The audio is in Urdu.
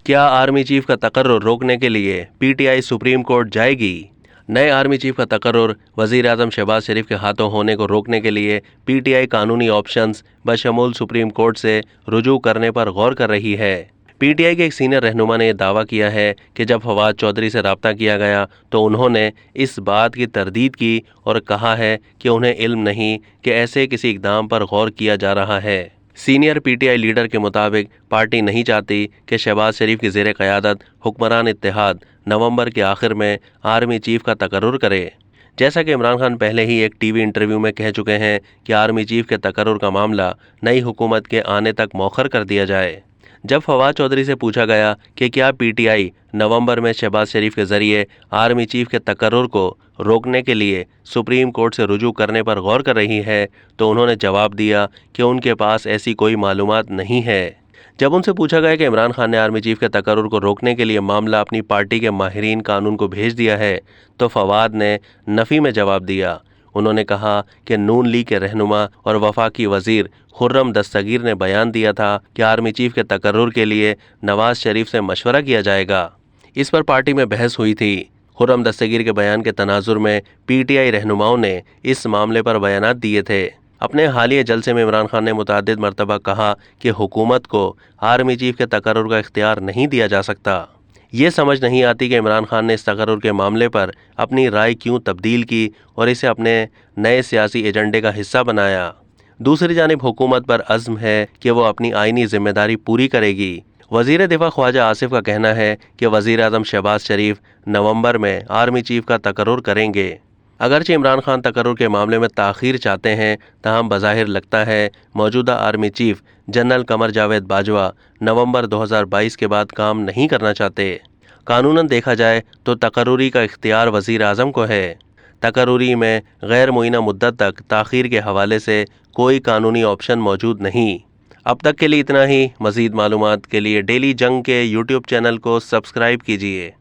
کیا آرمی چیف کا تقرر روکنے کے لیے P T I supreme court جائے گی؟ نئے آرمی چیف کا تقرر وزیر اعظم شہباز شریف کے ہاتھوں ہونے کو روکنے کے لیے پی ٹی آئی قانونی آپشنز بشمول سپریم کورٹ سے رجوع کرنے پر غور کر رہی ہے۔ پی ٹی آئی کے ایک سینئر رہنما نے یہ دعویٰ کیا ہے کہ جب فواد چودھری سے رابطہ کیا گیا تو انہوں نے اس بات کی تردید کی اور کہا ہے کہ انہیں علم نہیں کہ ایسے کسی اقدام پر غور کیا جا رہا ہے۔ Senior P T I leader کے مطابق پارٹی نہیں چاہتی کہ شہباز شریف کی زیر قیادت حکمران اتحاد نومبر کے آخر میں آرمی چیف کا تقرر کرے۔ جیسا کہ عمران خان پہلے ہی ایک ٹی وی انٹرویو میں کہہ چکے ہیں کہ آرمی چیف کے تقرر کا معاملہ نئی حکومت کے آنے تک مؤخر کر دیا جائے۔ جب فواد چودھری سے پوچھا گیا کہ کیا پی ٹی آئی نومبر میں شہباز شریف کے ذریعے آرمی چیف کے تقرر کو روکنے کے لیے سپریم کورٹ سے رجوع کرنے پر غور کر رہی ہے تو انہوں نے جواب دیا کہ ان کے پاس ایسی کوئی معلومات نہیں ہے۔ جب ان سے پوچھا گیا کہ عمران خان نے آرمی چیف کے تقرر کو روکنے کے لیے معاملہ اپنی پارٹی کے ماہرین قانون کو بھیج دیا ہے تو فواد نے نفی میں جواب دیا۔ انہوں نے کہا کہ نون لیگ کے رہنما اور وفاقی وزیر خرم دستگیر نے بیان دیا تھا کہ آرمی چیف کے تقرر کے لیے نواز شریف سے مشورہ کیا جائے گا۔ اس پر پارٹی میں بحث ہوئی تھی۔ خرم دستگیر کے بیان کے تناظر میں پی ٹی آئی رہنماؤں نے اس معاملے پر بیانات دیے تھے۔ اپنے حالیہ جلسے میں عمران خان نے متعدد مرتبہ کہا کہ حکومت کو آرمی چیف کے تقرر کا اختیار نہیں دیا جا سکتا۔ یہ سمجھ نہیں آتی کہ عمران خان نے اس تقرر کے معاملے پر اپنی رائے کیوں تبدیل کی اور اسے اپنے نئے سیاسی ایجنڈے کا حصہ بنایا۔ دوسری جانب حکومت پر عزم ہے کہ وہ اپنی آئینی ذمہ داری پوری کرے گی۔ وزیر دفاع خواجہ آصف کا کہنا ہے کہ وزیر اعظم شہباز شریف نومبر میں آرمی چیف کا تقرر کریں گے۔ اگرچہ عمران خان تقرر کے معاملے میں تاخیر چاہتے ہیں تاہم بظاہر لگتا ہے موجودہ army chief general Qamar Javed Bajwa نومبر 2022 کے بعد کام نہیں کرنا چاہتے۔ قانوناً دیکھا جائے تو تقرری کا اختیار وزیر اعظم کو ہے۔ تقرری میں غیر معینہ مدت تک تاخیر کے حوالے سے کوئی قانونی آپشن موجود نہیں۔ اب تک کے لیے اتنا ہی۔ مزید معلومات کے لیے ڈیلی جنگ کے یوٹیوب چینل کو سبسکرائب کیجیے۔